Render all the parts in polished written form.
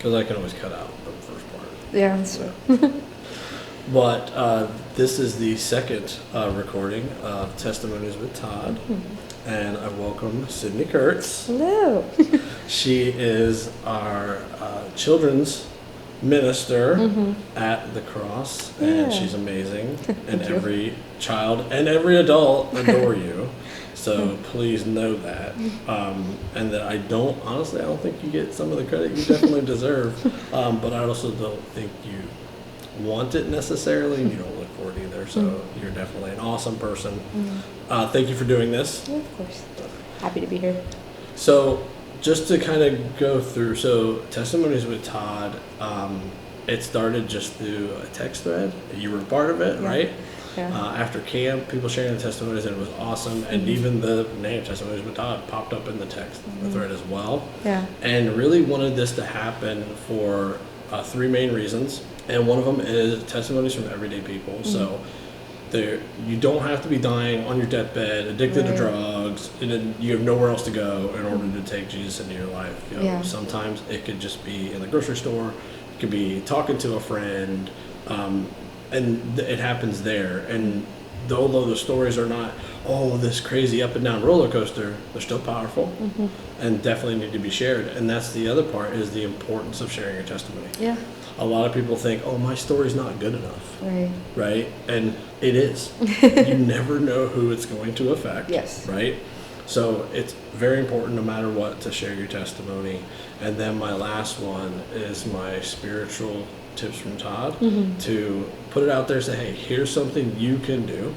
Because I can always cut out the first part. Yeah, that's true. But this is the second recording of Testimonies with Todd. And I welcome Sydney Kertz. Hello. She is our children's minister at the Cross, and she's amazing. And every child and every adult adore you. So please know that. And that I don't think you get some of the credit you definitely deserve. But I also don't think you want it necessarily, and you don't look for it either. So you're definitely an awesome person. Thank you for doing this. Yeah, of course. Happy to be here. So just to kind of go through, so Testimonies with Todd, it started just through a text thread. You were part of it, right? Yeah. After camp, people sharing the testimonies, and it was awesome. And even the name Testimonies with Todd popped up in the text thread as well. Yeah. And really wanted this to happen for three main reasons. And one of them is testimonies from everyday people. So you don't have to be dying on your deathbed, addicted to drugs, and then you have nowhere else to go in order to take Jesus into your life. You know, sometimes it could just be in the grocery store. It could be talking to a friend. And it happens there. And although the stories are not, this crazy up and down roller coaster, they're still powerful and definitely need to be shared. And that's the other part, is the importance of sharing your testimony. Yeah. A lot of people think, my story's not good enough. Right? And it is. You never know who it's going to affect. Yes. Right? So it's very important, no matter what, to share your testimony. And then my last one is my spiritual tips from Todd, to put it out there, say, hey, here's something you can do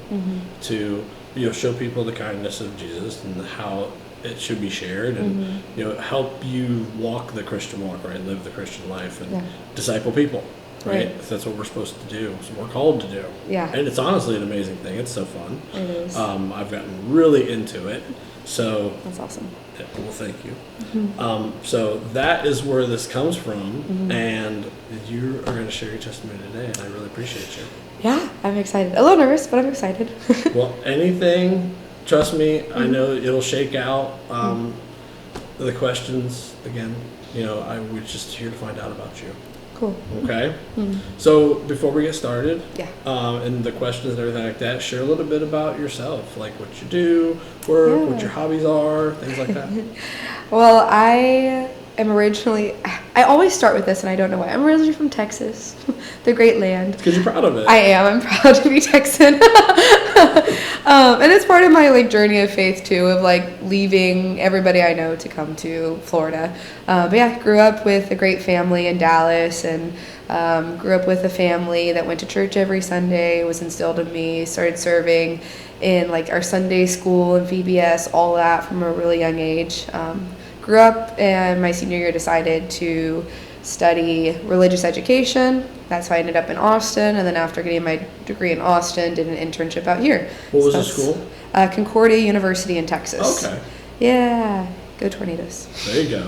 to show people the kindness of Jesus and how it should be shared, and help you walk the Christian walk, right? Live the Christian life and disciple people, right? That's what we're supposed to do. It's what we're called to do. Yeah. And it's honestly an amazing thing. It's so fun. It is. I've gotten really into it. So that's awesome. Yeah, well, thank you. So that is where this comes from, and you are going to share your testimony today, and I really appreciate you. Yeah, I'm excited. A little nervous, but I'm excited. Well, anything, trust me, I know it'll shake out. The questions, again, we're just here to find out about you. Cool. Okay. So before we get started, and the questions and everything like that, share a little bit about yourself, like what you do, work, what your hobbies are, things like that. Well, I always start with this, and I don't know why. I'm originally from Texas, the great land. Because you're proud of it. I am. I'm proud to be Texan. And it's part of my journey of faith too, of leaving everybody I know to come to Florida. But yeah, grew up with a great family in Dallas, and grew up with a family that went to church every Sunday. Was instilled in me. Started serving in our Sunday school and VBS, all that from a really young age. Grew up, and my senior year decided to study religious education. That's how I ended up in Austin, and then after getting my degree in Austin, did an internship out here. What was the school? Concordia University in Texas. Okay. Yeah, go Tornadoes. There you go.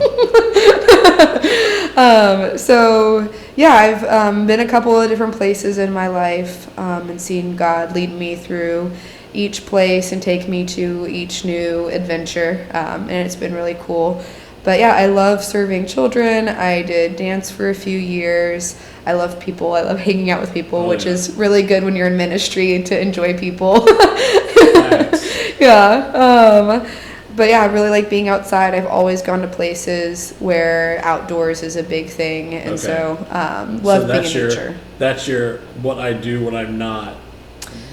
So yeah, I've been a couple of different places in my life, and seen God lead me through each place and take me to each new adventure, and it's been really cool. But yeah, I love serving children. I did dance for a few years. I love people. I love hanging out with people, which is really good when you're in ministry, to enjoy people. Yeah. But yeah, I really like being outside. I've always gone to places where outdoors is a big thing, and so love being in nature. That's your what I do when I'm not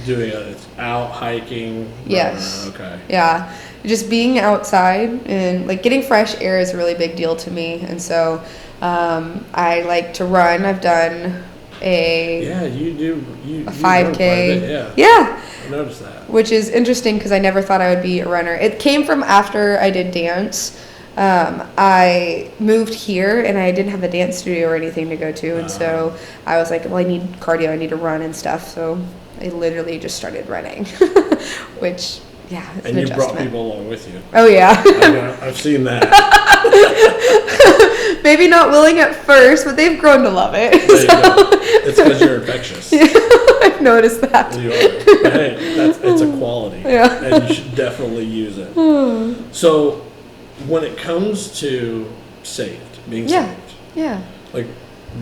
doing it. It's out hiking. Yes. Okay. Yeah. Just being outside and getting fresh air is a really big deal to me, and so I like to run. I've done a 5K. Yeah. I noticed that. Which is interesting because I never thought I would be a runner. It came from after I did dance. I moved here and I didn't have a dance studio or anything to go to, and so I was like, well, I need cardio. I need to run and stuff. So I literally just started running, which. Yeah, it's and an you brought people along with you. Oh, yeah. I've seen that. Maybe not willing at first, but they've grown to love it. There you go. It's because you're infectious. Yeah, I've noticed that. You are. But hey, it's a quality. Yeah. And you should definitely use it. So when it comes to being saved, Like,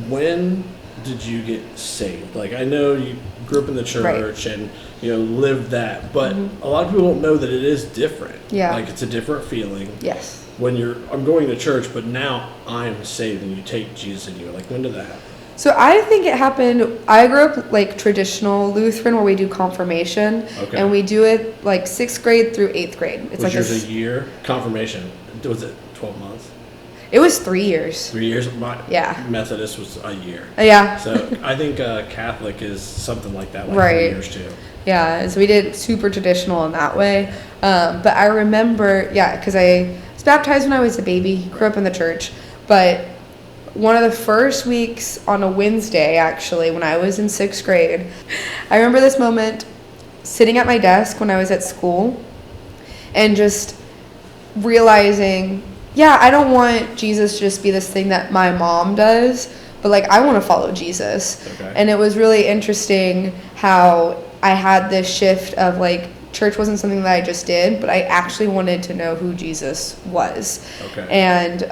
when did you get saved? Like, I know you grew up in the church and, lived that, but a lot of people don't know that it is different. Yeah. Like, it's a different feeling. Yes. When I'm going to church, but now I'm saved, and you take Jesus in you. Like, when did that happen? So I think it happened, I grew up like traditional Lutheran where we do confirmation. Okay. And we do it like 6th grade through 8th grade. It's like yours a year? Confirmation. Was it 12 months? It was 3 years. 3 years? Yeah. Methodist was a year. Yeah. So I think Catholic is something like that, like right. 3 years too. Yeah, so we did super traditional in that way. But I remember, because I was baptized when I was a baby, grew up in the church. But one of the first weeks on a Wednesday, actually, when I was in 6th grade, I remember this moment sitting at my desk when I was at school and just realizing, I don't want Jesus to just be this thing that my mom does, but like I want to follow Jesus. Okay. And it was really interesting how I had this shift of like church wasn't something that I just did, but I actually wanted to know who Jesus was. Okay. And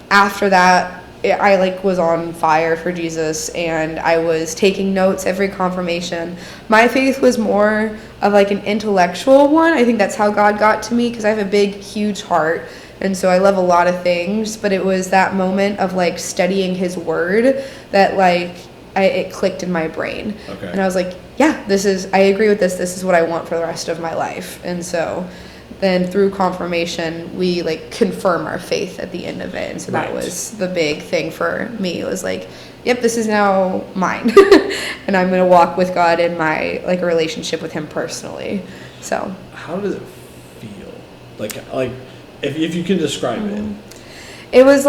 after that, I like was on fire for Jesus, and I was taking notes every confirmation. My faith was more of like an intellectual one. I think that's how God got to me, because I have a big, huge heart, and so I love a lot of things. But it was that moment of like studying His Word that like it clicked in my brain. Okay. And I was like, I agree with this. This is what I want for the rest of my life. And so then through confirmation, we like confirm our faith at the end of it. And so that was the big thing for me. It was like, yep, this is now mine. And I'm going to walk with God in my like a relationship with Him personally. So how does it feel? Like if you can describe it. It was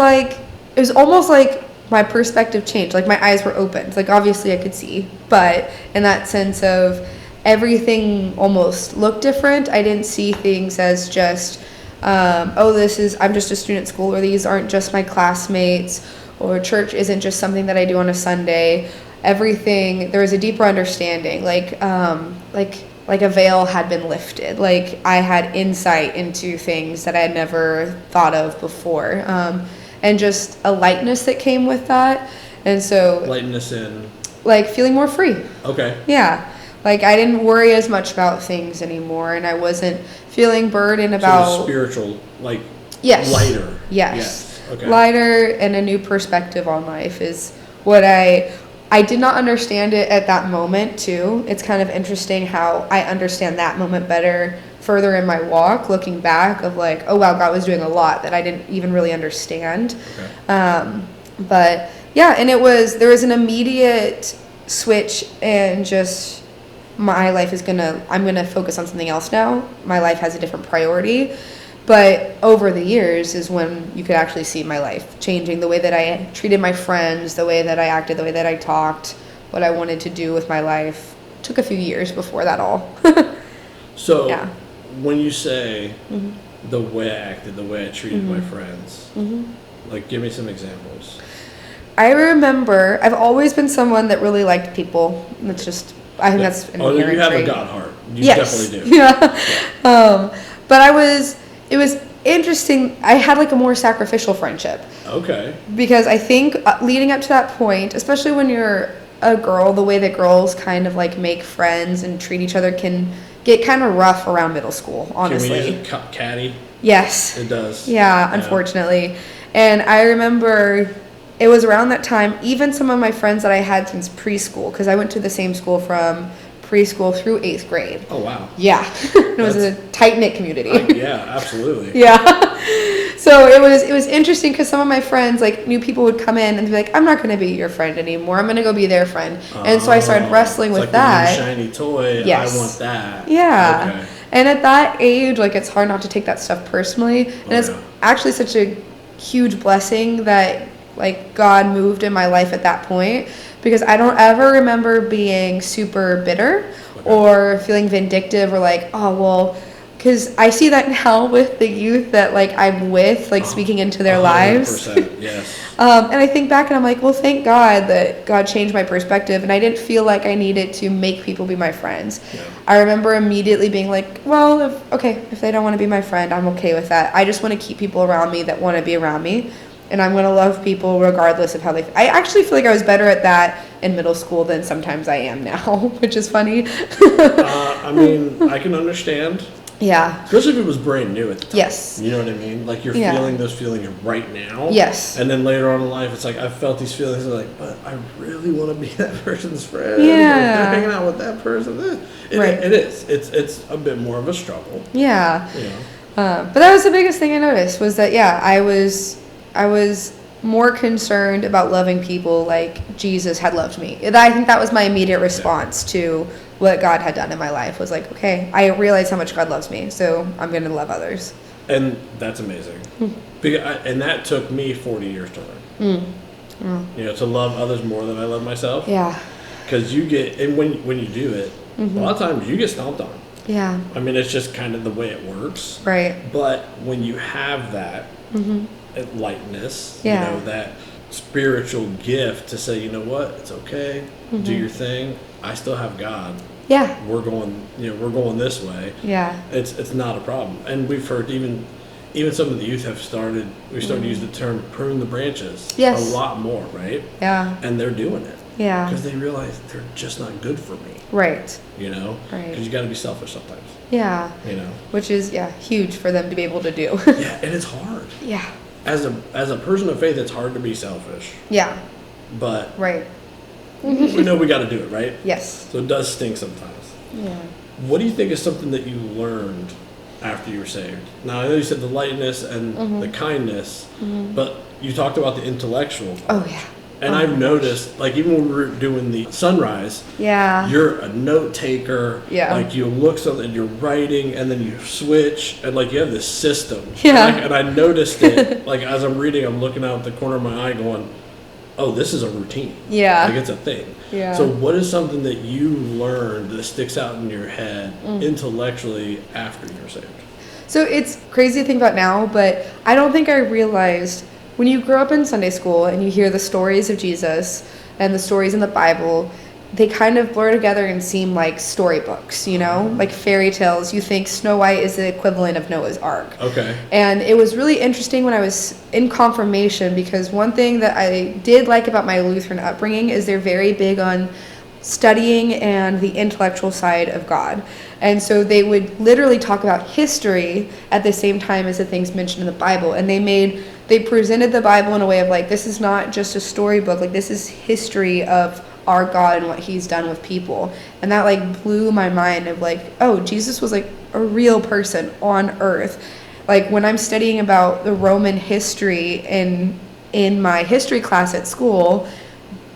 almost like my perspective changed. Like my eyes were opened. Like obviously I could see, but in that sense of everything almost looked different. I didn't see things as just, I'm just a student at school, or these aren't just my classmates, or church isn't just something that I do on a Sunday. Everything, there was a deeper understanding, like a veil had been lifted. Like I had insight into things that I had never thought of before. And just a lightness that came with that. And so lightness in like feeling more free. Okay. Yeah. Like I didn't worry as much about things anymore, and I wasn't feeling burdened about so spiritual, like lighter. Yes. Okay. Lighter and a new perspective on life is what I did not understand it at that moment too. It's kind of interesting how I understand that moment better further in my walk, looking back of like, oh wow, God was doing a lot that I didn't even really understand. Okay. But and there was an immediate switch, and just my life I'm gonna focus on something else now. My life has a different priority. But over the years is when you could actually see my life changing, the way that I treated my friends, the way that I acted, the way that I talked, what I wanted to do with my life. It took a few years before that all. So when you say the way I acted, the way I treated my friends, like give me some examples. I remember I've always been someone that really liked people. That's just, I think that's an inherent you have trait. a God heart. You yes. definitely do. Yeah. But it was interesting. I had like a more sacrificial friendship. Okay. Because I think leading up to that point, especially when you're a girl, the way that girls kind of like make friends and treat each other can get kind of rough around middle school, honestly. Can we use it catty? Yes. It does. Yeah, unfortunately. And I remember it was around that time, even some of my friends that I had since preschool, because I went to the same school from preschool through 8th grade. Oh, wow. Yeah. It was a tight-knit community. Yeah, absolutely. Yeah. So it was interesting because some of my friends, like, new people would come in and be like, I'm not going to be your friend anymore. I'm going to go be their friend. And so I started wrestling with like that. The new shiny toy. Yes. I want that. Yeah. Okay. And at that age, like, it's hard not to take that stuff personally. And it's actually such a huge blessing that, like, God moved in my life at that point, because I don't ever remember being super bitter or feeling vindictive or like, oh, well, because I see that now with the youth that, like, I'm with, like, speaking into their lives. Yes. And I think back and I'm like, well, thank God that God changed my perspective, and I didn't feel like I needed to make people be my friends. Yeah. I remember immediately being like, well, if they don't want to be my friend, I'm okay with that. I just want to keep people around me that want to be around me. And I'm going to love people regardless of how they I actually feel like I was better at that in middle school than sometimes I am now, which is funny. I mean, I can understand. Yeah. Especially if it was brand new at the time. Yes. You know what I mean? Like, you're feeling those feelings right now. Yes. And then later on in life, it's like, I felt these feelings, like, but I really want to be that person's friend. Yeah. They're hanging out with that person. It is. It's a bit more of a struggle. Yeah. You know? But that was the biggest thing I noticed was that, I was more concerned about loving people like Jesus had loved me. And I think that was my immediate response to what God had done in my life was like, okay, I realize how much God loves me, so I'm going to love others. And that's amazing. And that took me 40 years to learn. You know, to love others more than I love myself. Yeah. Because you get, and when you do it, a lot of times you get stomped on. Yeah. I mean, it's just kind of the way it works. Right. But when you have that lightness, Yeah. you know, that spiritual gift to say, you know what, it's okay, do your thing. I still have God. Yeah. We're going this way. Yeah. It's not a problem. And we've heard even some of the youth have started to use the term prune the branches. Yes. A lot more, right? Yeah. And they're doing it. Yeah. Because they realize they're just not good for me. Right. You know? Right. Because you got to be selfish sometimes. Yeah. You know? Which is, huge for them to be able to do. Yeah, and it's hard. Yeah. As a person of faith, it's hard to be selfish. Yeah. But right. we know we got to do it, right? Yes. So it does stink sometimes. Yeah. What do you think is something that you learned after you were saved? Now, I know you said the lightness and the kindness, but you talked about the intellectual part. Oh, yeah. And I've noticed, like, even when we were doing the sunrise, Yeah. you're a note taker. Yeah. Like, you look something, you're writing, and then you switch, and, like, you have this system. Yeah. And I noticed it, like, as I'm reading, I'm looking out the corner of my eye going, oh, this is a routine. Yeah. Like, it's a thing. Yeah. So what is something that you learned that sticks out in your head intellectually after you're saved? So it's crazy to think about now, but I don't think I realized when you grow up in Sunday school and you hear the stories of Jesus and the stories in the Bible, they kind of blur together and seem like storybooks, you know, like fairy tales. You think Snow White is the equivalent of Noah's Ark. Okay. And it was really interesting when I was in confirmation, because one thing that I did like about my Lutheran upbringing is they're very big on studying and the intellectual side of God. And so they would literally talk about history at the same time as the things mentioned in the Bible. And they presented the Bible in a way of like, this is not just a storybook, like this is history of our God and what he's done with people. And that like blew my mind of like, oh, Jesus was like a real person on earth. Like when I'm studying about the Roman history in my history class at school,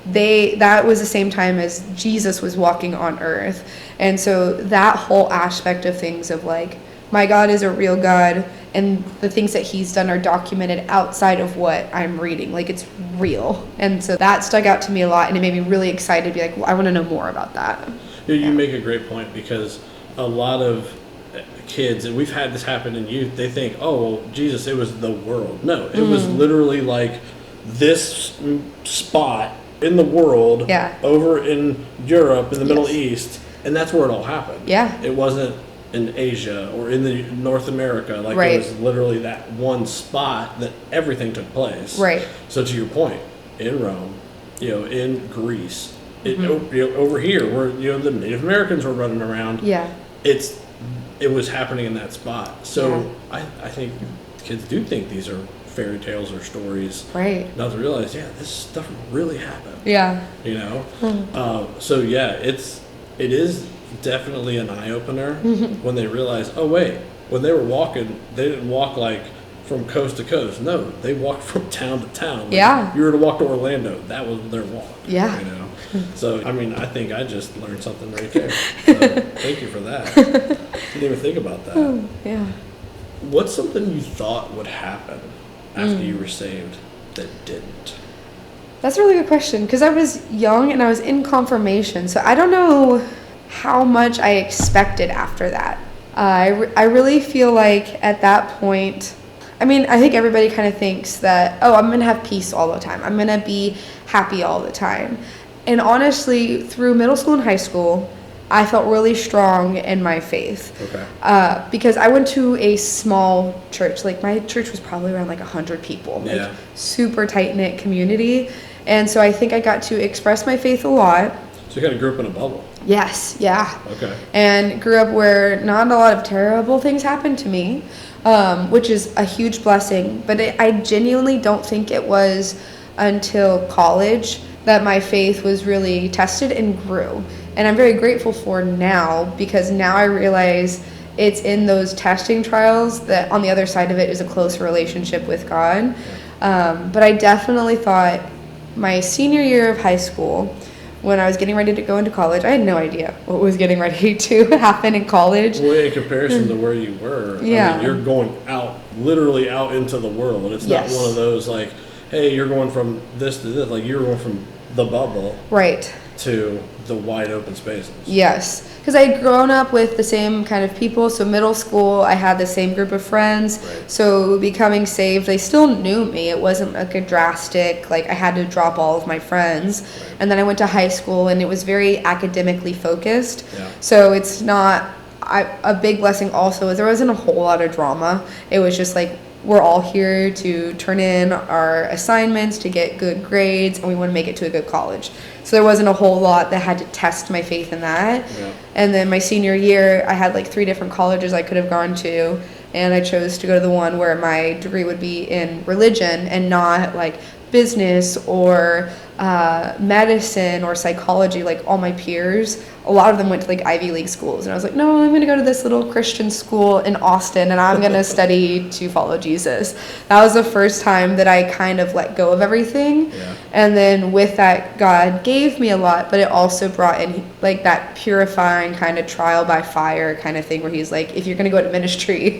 that was the same time as Jesus was walking on earth. And so that whole aspect of things of like, my God is a real God, and the things that he's done are documented outside of what I'm reading. Like, it's real. And so that stuck out to me a lot, and it made me really excited to be like, well, I want to know more about that. You make a great point, because a lot of kids, and we've had this happen in youth, they think, oh, well, Jesus, it was the world. No, it was literally like this spot in the world over in Europe, in the Middle East, and that's where it all happened. Yeah. It wasn't in Asia or in the North America. Like, it was literally that one spot that everything took place. Right. So to your point, in Rome, in Greece, over here where the Native Americans were running around. Yeah. It was happening in that spot. So I think kids do think these are fairy tales or stories. Right. Not to realize, this stuff really happened. Yeah. So it is definitely an eye-opener when they realize, oh wait, when they were walking, they didn't walk like from coast to coast. No, they walked from town to town. Like, you were to walk to Orlando, that was their walk. Yeah. So I mean, I think I just learned something right there. So thank you for that. Didn't even think about that. Yeah. What's something you thought would happen after you were saved that didn't? That's a really good question, because I was young and I was in confirmation, so I don't know how much I expected after that. I really feel like at that point, I mean, I think everybody kind of thinks that, oh, I'm going to have peace all the time. I'm going to be happy all the time. And honestly, through middle school and high school, I felt really strong in my faith. Okay. Because I went to a small church. Like, my church was probably around like 100 people. Yeah. Like, super tight-knit community. And so I think I got to express my faith a lot. So you kind of grew up in a bubble. Yes, yeah. Okay. And grew up where not a lot of terrible things happened to me, which is a huge blessing. But I genuinely don't think it was until college that my faith was really tested and grew. And I'm very grateful for now, because now I realize it's in those testing trials that on the other side of it is a close relationship with God. But I definitely thought my senior year of high school, when I was getting ready to go into college, I had no idea what was getting ready to happen in college. Well, in comparison to where you were, yeah. I mean, you're going out, literally out into the world. It's not one of those like, hey, you're going from this to this. Like, you're going from the bubble. Right. To the wide open spaces. Yes, because I had grown up with the same kind of people. So middle school, I had the same group of friends. Right. So becoming saved, they still knew me. It wasn't like a drastic, like I had to drop all of my friends. Right. And then I went to high school, and it was very academically focused. Yeah. So it's not, a big blessing also is there wasn't a whole lot of drama. It was just like, we're all here to turn in our assignments to get good grades, and we want to make it to a good college. So there wasn't a whole lot that had to test my faith in that. Yeah. And then my senior year, I had like 3 different colleges I could have gone to, and I chose to go to the one where my degree would be in religion and not like business or medicine or psychology. Like, all my peers, a lot of them went to like Ivy League schools, and I was like, no, I'm going to go to this little Christian school in Austin, and I'm going to study to follow Jesus. That was the first time that I kind of let go of everything. Yeah. And then with that, God gave me a lot, but it also brought in like that purifying kind of trial by fire kind of thing, where he's like, if you're going to go to ministry,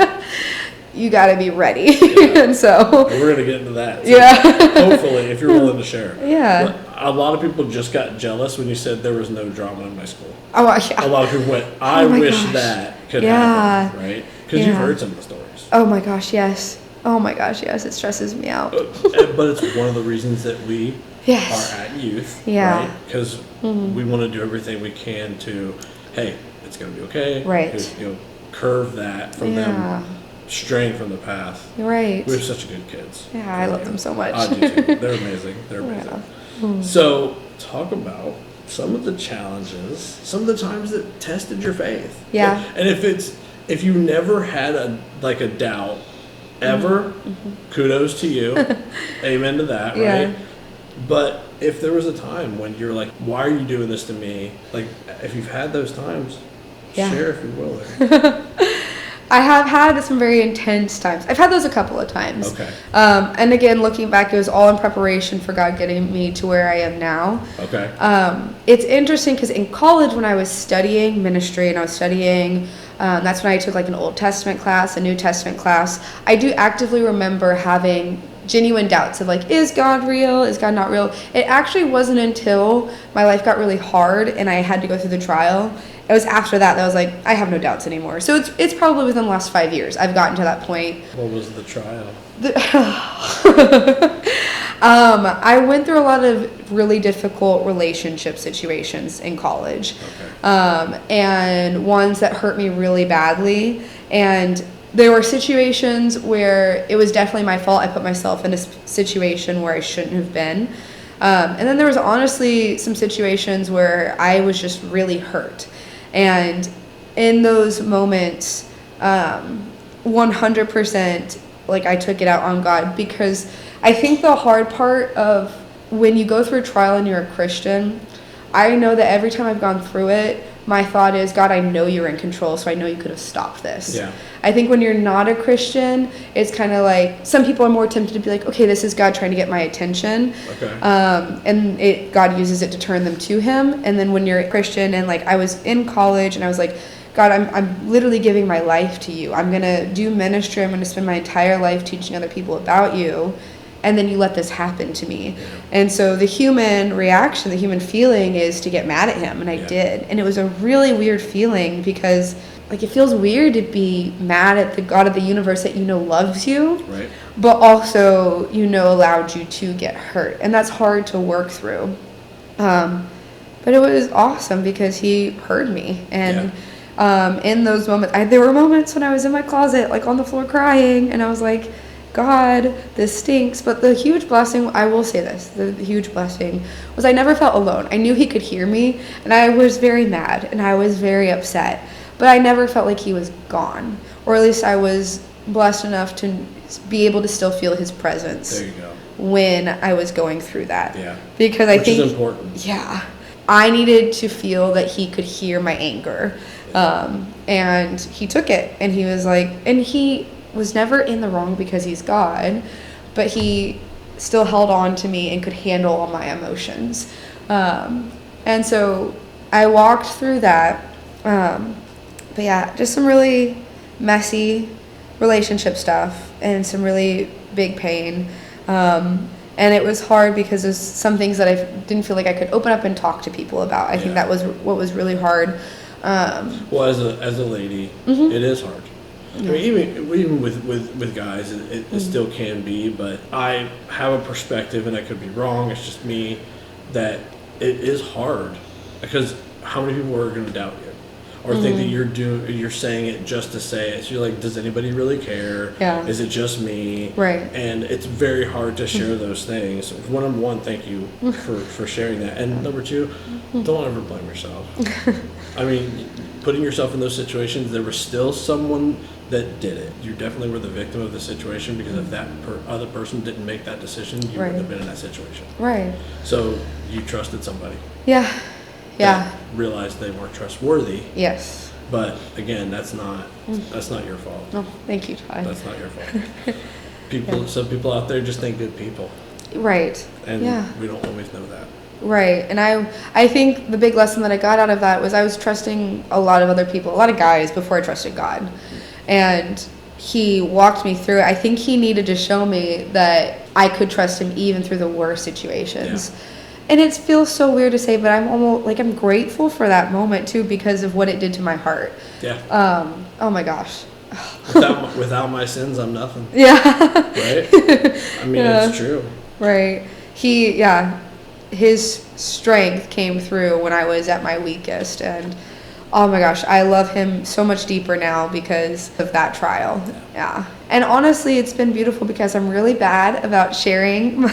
you got to be ready. Yeah. And so we're going to get into that. So yeah. Hopefully, if you're willing to share. Yeah. A lot of people just got jealous when you said there was no drama in my school. Oh, yeah. A lot of people went, I wish gosh. that could Yeah. happen, right? Because you've heard some of the stories. Oh my gosh, yes. Oh my gosh, yes. It stresses me out. But it's one of the reasons that we Yes. are at youth, Yeah. right? Because we want to do everything we can to, hey, it's going to be okay. Right. Curve that from them, straying from the path. Right. We have such good kids. Yeah, I love them so much. I do too. They're amazing. They're amazing. Yeah. So, talk about some of the challenges, some of the times that tested your faith. Yeah. And if you never had a doubt ever, kudos to you. Amen to that, right? Yeah. But if there was a time when you're like, why are you doing this to me? Like, if you've had those times, share if you're willing. I have had some very intense times. I've had those a couple of times. Okay. And again, looking back, it was all in preparation for God getting me to where I am now. Okay. It's interesting because in college, when I was studying ministry and I was studying, that's when I took like an Old Testament class, a New Testament class. I do actively remember having genuine doubts of like, is God real? Is God not real? It actually wasn't until my life got really hard and I had to go through the trial. It was after that I was like, I have no doubts anymore. So it's probably within the last 5 years I've gotten to that point. What was the trial? I went through a lot of really difficult relationship situations in college. Okay. And ones that hurt me really badly. And there were situations where it was definitely my fault. I put myself in a situation where I shouldn't have been. And then there was honestly some situations where I was just really hurt. And in those moments, 100%, like I took it out on God, because I think the hard part of when you go through a trial and you're a Christian, I know that every time I've gone through it, my thought is, God, I know you're in control, so I know you could have stopped this. Yeah. I think when you're not a Christian, it's kind of like, some people are more tempted to be like, okay, this is God trying to get my attention. Okay. And God uses it to turn them to him. And then when you're a Christian, and like I was in college and I was like, God, I'm literally giving my life to you. I'm going to do ministry. I'm going to spend my entire life teaching other people about you. And then you let this happen to me. Yeah. And so the human reaction, the human feeling is to get mad at him. And I did. And it was a really weird feeling, because like it feels weird to be mad at the God of the universe that you know loves you, Right. but allowed you to get hurt. And that's hard to work through. But But it was awesome because he heard me. And in those moments, there were moments when I was in my closet, like on the floor crying, and I was like, God, this stinks. But the huge blessing, I will say this, the huge blessing was I never felt alone. I knew he could hear me, and I was very mad, and I was very upset. But I never felt like he was gone. Or at least I was blessed enough to be able to still feel his presence. There you go. When I was going through that. Yeah. Because I think... Which is important. Yeah. I needed to feel that he could hear my anger. And he took it. And he was like... And he was never in the wrong because he's God. But he still held on to me and could handle all my emotions. And so I walked through that. But yeah, just some really messy relationship stuff. And some really big pain. And it was hard because there's some things that I didn't feel like I could open up and talk to people about. I think that was what was really hard. Well, as a lady, it is hard. I mean, even with guys, it still can be. But I have a perspective, and I could be wrong. It's just me that it is hard because how many people are going to doubt you? Or think that you're saying it just to say it. So you're like, does anybody really care? Yeah. Is it just me? Right. And it's very hard to share those things. Well, number one, thank you for sharing that. And number two, don't ever blame yourself. I mean, putting yourself in those situations, there was still someone that did it. You definitely were the victim of the situation because if that other person didn't make that decision, you wouldn't have been in that situation. Right. So you trusted somebody. Yeah. Yeah. Realized they weren't trustworthy. Yes. But again, that's not your fault. Oh, thank you, Todd. That's not your fault. Some people out there just ain't good people. Right. And we don't always know that. Right. And I think the big lesson that I got out of that was I was trusting a lot of other people, a lot of guys before I trusted God. And he walked me through it. I think he needed to show me that I could trust him even through the worst situations. Yeah. And it feels so weird to say, but I'm almost like I'm grateful for that moment too because of what it did to my heart. Yeah. Oh my gosh. Without my sins, I'm nothing. Yeah. Right? I mean, it's true. Right. His strength came through when I was at my weakest, and oh my gosh, I love him so much deeper now because of that trial. Yeah. And honestly, it's been beautiful because I'm really bad about sharing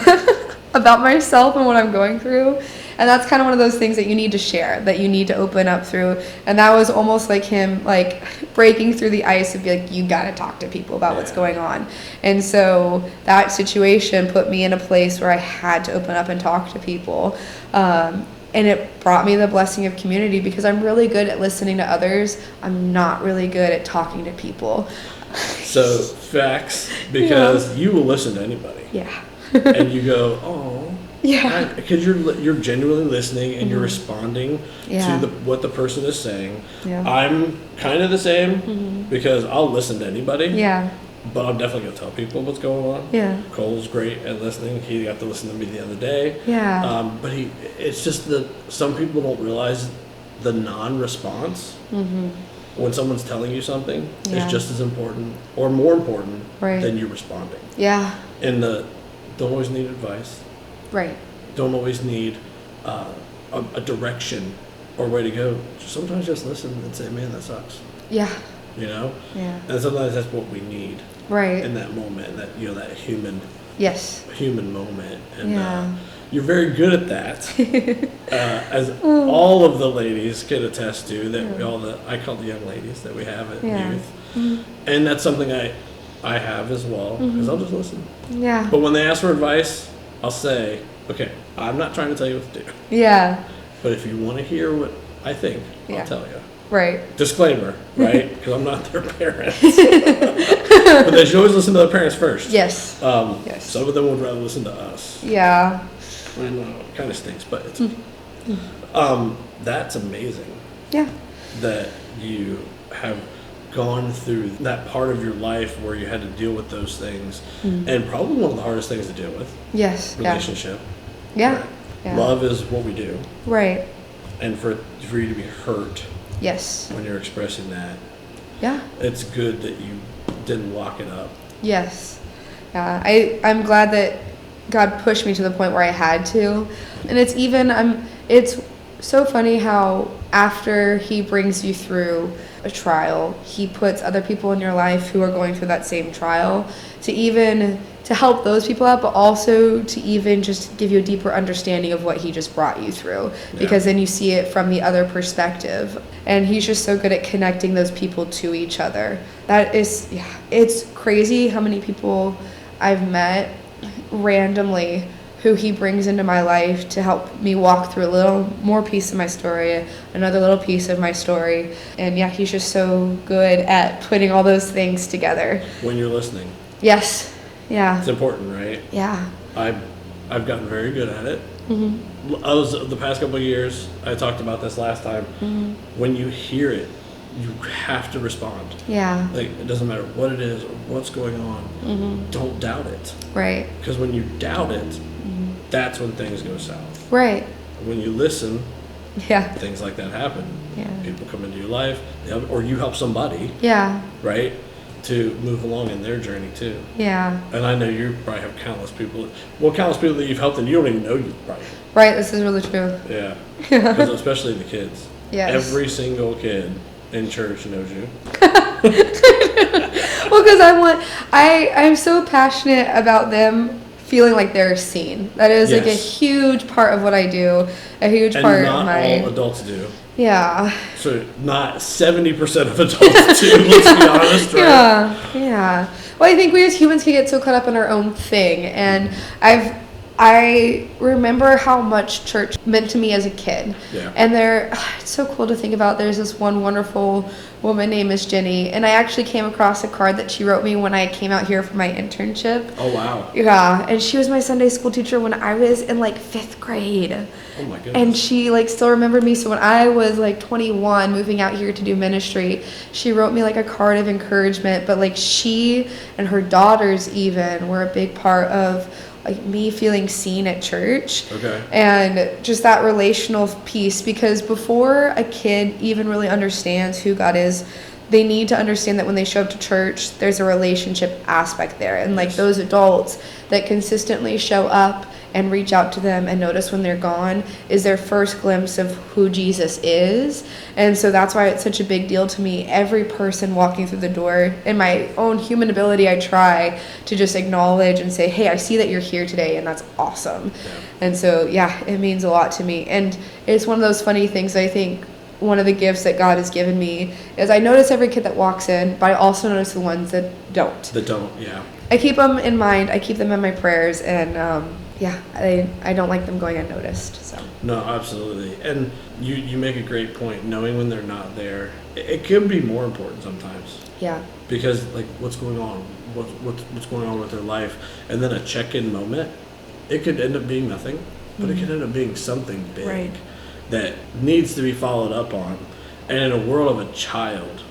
about myself and what I'm going through. And that's kind of one of those things that you need to share, that you need to open up through. And that was almost like him, like breaking through the ice and be like, you got to talk to people about what's going on. And so that situation put me in a place where I had to open up and talk to people. And it brought me the blessing of community because I'm really good at listening to others. I'm not really good at talking to people. So facts, because you will listen to anybody. Yeah. And you go, oh, yeah, because you're genuinely listening and you're responding to what the person is saying. Yeah. I'm kind of the same because I'll listen to anybody. Yeah. But I'm definitely gonna tell people what's going on. Yeah. Cole's great at listening. He got to listen to me the other day. Yeah. But it's just that some people don't realize the non-response when someone's telling you something is just as important or more important than you responding. Yeah. And don't always need advice. Right. Don't always need a direction or way to go. Sometimes just listen and say, man, that sucks. Yeah. You know? Yeah. And sometimes that's what we need. Right. In that moment, that that human moment. And you're very good at that. As all of the ladies can attest to, that I call the young ladies that we have at youth. And that's something I have as well, because I'll just listen. Yeah. But when they ask for advice, I'll say, okay, I'm not trying to tell you what to do. Yeah. But if you want to hear what I think, I'll tell you. Right. Disclaimer, right? Because I'm not their parents. But they should always listen to their parents first. Yes. Yes. Some of them would rather listen to us. Yeah. I know, it kind of stinks, but it's that's amazing. Yeah. That you have gone through that part of your life where you had to deal with those things, and probably one of the hardest things to deal with. Yes. Relationship. Yeah. Right? Yeah. Love is what we do. Right. And for you to be hurt. Yes. When you're expressing that. Yeah. It's good that you didn't lock it up. Yes. Yeah. I'm glad that God pushed me to the point where I had to. And it's so funny how after he brings you through a trial, he puts other people in your life who are going through that same trial to help those people out, but also to even just give you a deeper understanding of what he just brought you through, because then you see it from the other perspective. And he's just so good at connecting those people to each other. That is, it's crazy how many people I've met randomly who he brings into my life to help me walk through a little more piece of my story, another little piece of my story. And he's just so good at putting all those things together. When you're listening. Yes. Yeah. It's important, right? Yeah. I've gotten very good at it. I was, the past couple of years, I talked about this last time. When you hear it, you have to respond. Yeah. Like, it doesn't matter what it is or what's going on. Don't doubt it. Right. Because when you doubt it, that's when things go south. Right. When you listen, things like that happen. Yeah. People come into your life, or you help somebody. Yeah. Right? To move along in their journey too. Yeah. And I know you probably have countless people that you've helped and you don't even know you probably. Right, this is really true. Yeah. Because especially the kids. Yes. Every single kid in church knows you. Well, because I'm so passionate about them feeling like they're seen. That is like a huge part of what I do. A huge part of my. And not all adults do. Yeah. So not 70% of adults do, let's be honest, right? Yeah. Well, I think we as humans can get so caught up in our own thing. And I remember how much church meant to me as a kid. Yeah. And it's so cool to think about. There's this one wonderful woman named Miss Jenny, and I actually came across a card that she wrote me when I came out here for my internship. Oh, wow. Yeah, and she was my Sunday school teacher when I was in 5th grade. Oh my goodness. And she still remembered me. So when I was 21, moving out here to do ministry, she wrote me a card of encouragement. But she and her daughters even were a big part of me feeling seen at church. Okay. And just that relational piece, because before a kid even really understands who God is, they need to understand that when they show up to church, there's a relationship aspect there. And those adults that consistently show up and reach out to them and notice when they're gone is their first glimpse of who Jesus is. And so that's why it's such a big deal to me. Every person walking through the door, in my own human ability, I try to just acknowledge and say, hey, I see that you're here today, and that's awesome. Yeah. And so, it means a lot to me. And it's one of those funny things. I think one of the gifts that God has given me is I notice every kid that walks in, but I also notice the ones that don't. I keep them in mind. I keep them in my prayers, and I don't like them going unnoticed. So. No, absolutely. And you make a great point. Knowing when they're not there, it can be more important sometimes. Yeah. Because what's going on? What's going on with their life? And then a check-in moment, it could end up being nothing, but it could end up being something big that needs to be followed up on. And in a world of a child,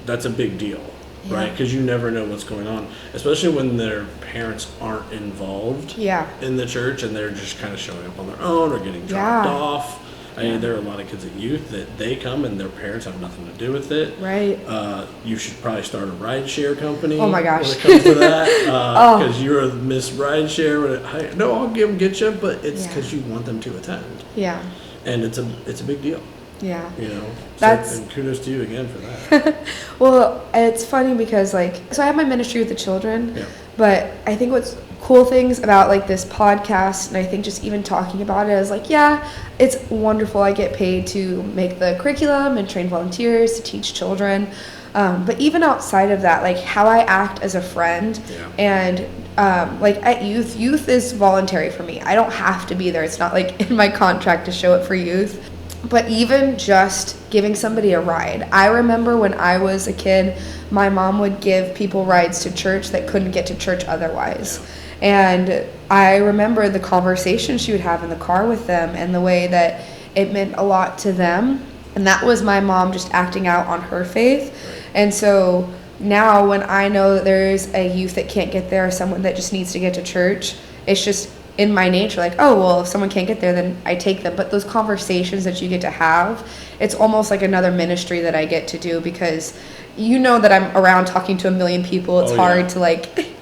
that's a big deal. Right, because you never know what's going on, especially when their parents aren't involved in the church and they're just kind of showing up on their own or getting dropped off. I mean, there are a lot of kids at youth that they come and their parents have nothing to do with it. Right. You should probably start a rideshare company. Oh my gosh. When it comes to that, because you're Miss Rideshare. No, I'll get you, but it's because you want them to attend. Yeah. And it's a big deal. Yeah. And kudos to you again for that. Well, it's funny because so I have my ministry with the children, but I think what's cool things about this podcast, and I think just even talking about it is it's wonderful. I get paid to make the curriculum and train volunteers to teach children. But even outside of that, how I act as a friend and at youth is voluntary for me. I don't have to be there. It's not in my contract to show up for youth. But even just giving somebody a ride. I remember when I was a kid, my mom would give people rides to church that couldn't get to church otherwise. And I remember the conversation she would have in the car with them and the way that it meant a lot to them. And that was my mom just acting out on her faith. And so now when I know that there's a youth that can't get there, or someone that just needs to get to church, it's just in my nature, oh, well, if someone can't get there, then I take them. But those conversations that you get to have, it's almost like another ministry that I get to do, because that I'm around talking to a million people. It's hard to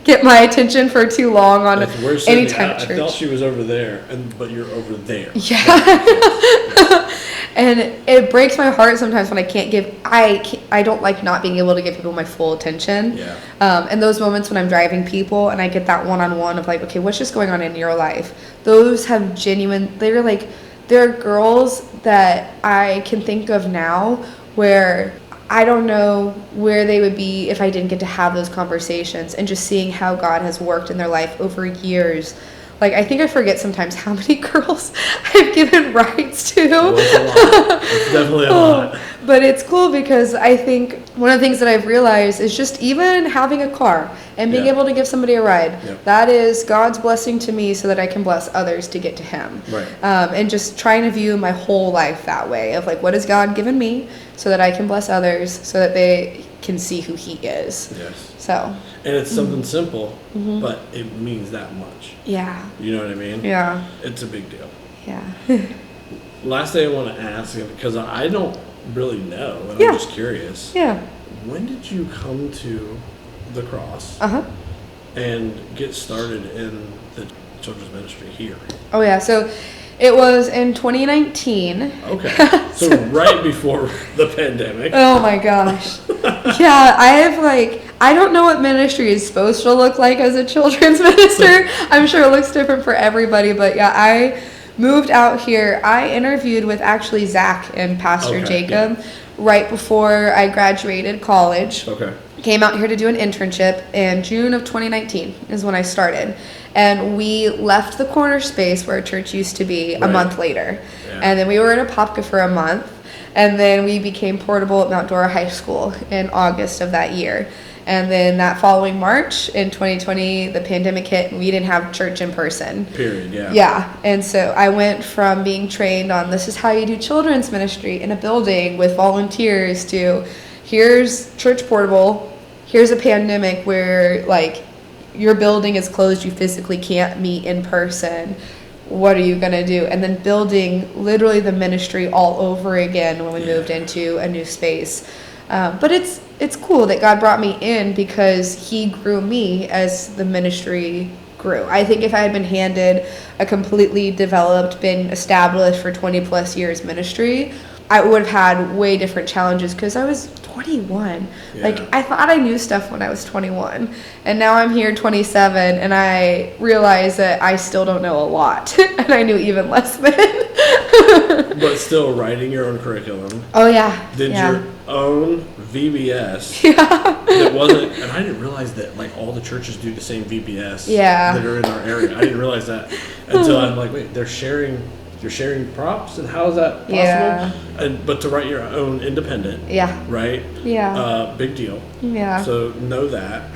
get get my attention for too long on any time at I church. thought she was over there, but you're over there. Yeah. And it breaks my heart sometimes when I don't like not being able to give people my full attention. Yeah. And those moments when I'm driving people and I get that one-on-one of like, okay, what's just going on in your life? Those have there are girls that I can think of now where I don't know where they would be if I didn't get to have those conversations, and just seeing how God has worked in their life over years. Like, I think I forget sometimes how many girls I've given rides to. Well, it's a lot. It's definitely a lot. But it's cool because I think one of the things that I've realized is just even having a car and being able to give somebody a ride, that is God's blessing to me so that I can bless others to get to Him. Right. And just trying to view my whole life that way of like, what has God given me so that I can bless others so that they can see who He is. Yes. So. And it's something simple, but it means that much. Yeah. You know what I mean? Yeah. It's a big deal. Yeah. Last thing I want to ask, because I don't really know, and I'm just curious. Yeah. When did you come to the cross and get started in the children's ministry here? Oh, yeah. So it was in 2019. Okay. So right before the pandemic. Oh, my gosh. Yeah, I don't know what ministry is supposed to look like as a children's minister. I'm sure it looks different for everybody, but yeah, I moved out here. I interviewed with actually Zach and Pastor Jacob right before I graduated college. Okay. Came out here to do an internship in June of 2019 is when I started. And we left the corner space where our church used to be a month later. Yeah. And then we were in Apopka for a month. And then we became portable at Mount Dora High School in August of that year. And then that following March in 2020, the pandemic hit and we didn't have church in person. Period, yeah. Yeah. And so I went from being trained on this is how you do children's ministry in a building with volunteers to here's church portable, here's a pandemic where like your building is closed, you physically can't meet in person. What are you going to do? And then building literally the ministry all over again when we moved into a new space. But it's cool that God brought me in because He grew me as the ministry grew. I think if I had been handed a completely developed, been established for 20 plus years ministry, I would have had way different challenges because I was 21. Yeah. Like, I thought I knew stuff when I was 21. And now I'm here 27 and I realize that I still don't know a lot. And I knew even less then. But still writing your own curriculum. Oh, yeah. Did your own VBS. Yeah. It wasn't, and I didn't realize that like all the churches do the same VBS that are in our area. I didn't realize that until I'm like, wait, you're sharing props, and how is that possible? Yeah. But to write your own independent. Yeah. Right? Yeah. Big deal. Yeah. So know that.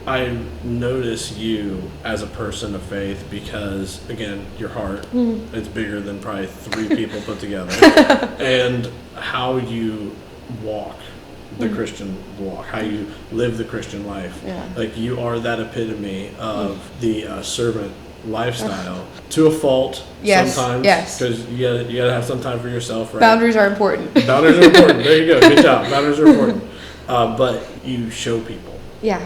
I notice you as a person of faith because, again, your heart is bigger than probably 3 people put together. And how you walk the Christian walk, how you live the Christian life. Yeah. Like, you are that epitome of the servant lifestyle to a fault sometimes. Yes. Because you gotta have some time for yourself, right? Boundaries are important. Boundaries are important. There you go. Good job. Boundaries are important. But you show people. Yeah.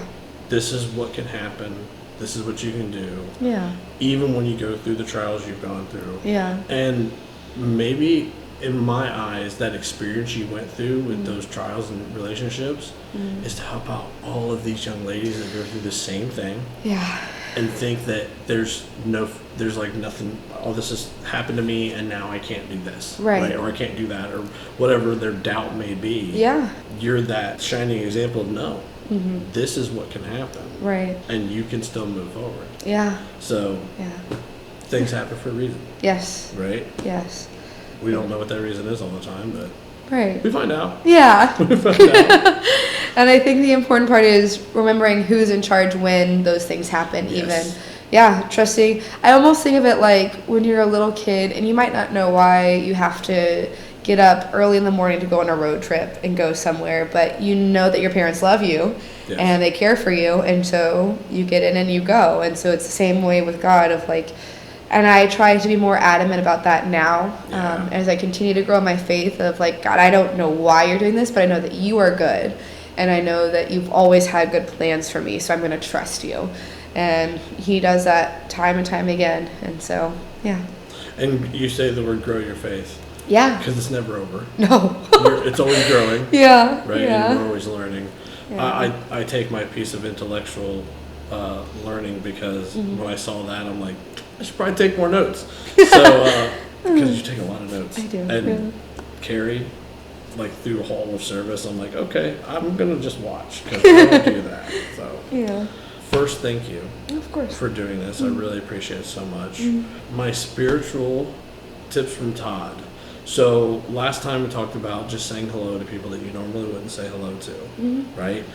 This is what can happen. This is what you can do. Yeah. Even when you go through the trials you've gone through. Yeah. And maybe in my eyes, that experience you went through with those trials and relationships is to help out all of these young ladies that go through the same thing. Yeah. And think that there's like nothing, oh, this has happened to me and now I can't do this. Right. Or I can't do that, or whatever their doubt may be. Yeah. You're that shining example of no. Mm-hmm. This is what can happen. Right. And you can still move forward. Yeah. So things happen for a reason. Yes. Right? Yes. We don't know what that reason is all the time, but we find out. Yeah. We find out. And I think the important part is remembering who's in charge when those things happen. Even. Yeah, trusting. I almost think of it like when you're a little kid and you might not know why you have to get up early in the morning to go on a road trip and go somewhere, but you know that your parents love you and they care for you, and so you get in and you go. And so it's the same way with God of like, and I try to be more adamant about that now as I continue to grow my faith of like, God, I don't know why you're doing this, but I know that you are good and I know that you've always had good plans for me, so I'm going to trust you. And he does that time and time again. And so, yeah. And you say the word grow your faith. Yeah. Because it's never over. No. It's always growing. Yeah. Right? Yeah. And we're always learning. Yeah. I take my piece of intellectual learning because when I saw that, I'm like, I should probably take more notes. So, because you take a lot of notes. I do. And Carrie, like through all of service, I'm like, okay, I'm going to just watch because I don't do that. So, Yeah. first, thank you. Of course. For doing this. I really appreciate it so much. My spiritual tips from Todd. So last time we talked about just saying hello to people that you normally wouldn't say hello to, right?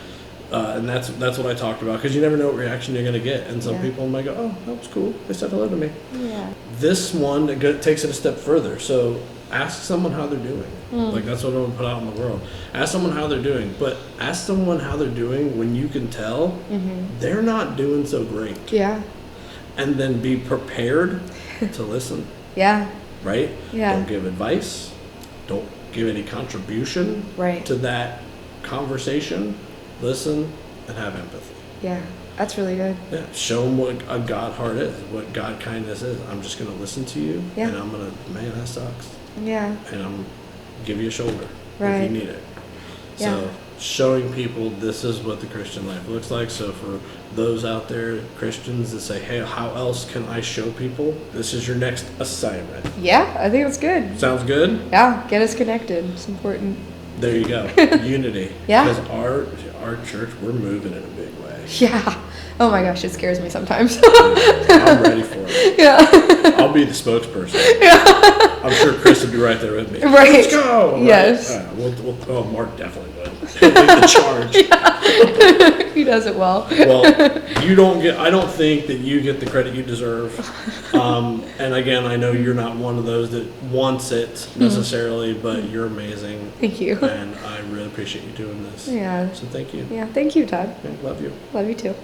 And that's what I talked about because you never know what reaction you're going to get. And some people might go, oh, that was cool. They said hello to me. Yeah. This one takes it a step further. So ask someone how they're doing. Like that's what I want to put out in the world. Ask someone how they're doing. But ask someone how they're doing when you can tell they're not doing so great. Yeah. And then be prepared to listen. Yeah. Right? Yeah. Don't give advice. Don't give any contribution to that conversation. Listen and have empathy. Yeah. That's really good. Yeah. Show them what a God heart is, what God kindness is. I'm just going to listen to you. Yeah. And I'm going to, man, that sucks. Yeah. And I'm give you a shoulder Right. if you need it. Yeah. So showing people this is what the Christian life looks like. So for those out there, Christians that say, hey, how else can I show people? This is your next assignment. Yeah, I think it's good. Sounds good? Yeah, get us connected. It's important. There you go. Unity. Yeah. Because our church, we're moving in a big way. Yeah. Oh my gosh, it scares me sometimes. I'm ready for it. Yeah. I'll be the spokesperson. Yeah. I'm sure Chris would be right there with me. Right. Let's go. Yes. Well, Mark definitely would. He'll lead the charge. Yeah. He does it well. Well, I don't think that you get the credit you deserve. And again, I know you're not one of those that wants it necessarily, but you're amazing. Thank you. And I really appreciate you doing this. Yeah. So thank you. Yeah. Thank you, Todd. Okay, love you. Love you too.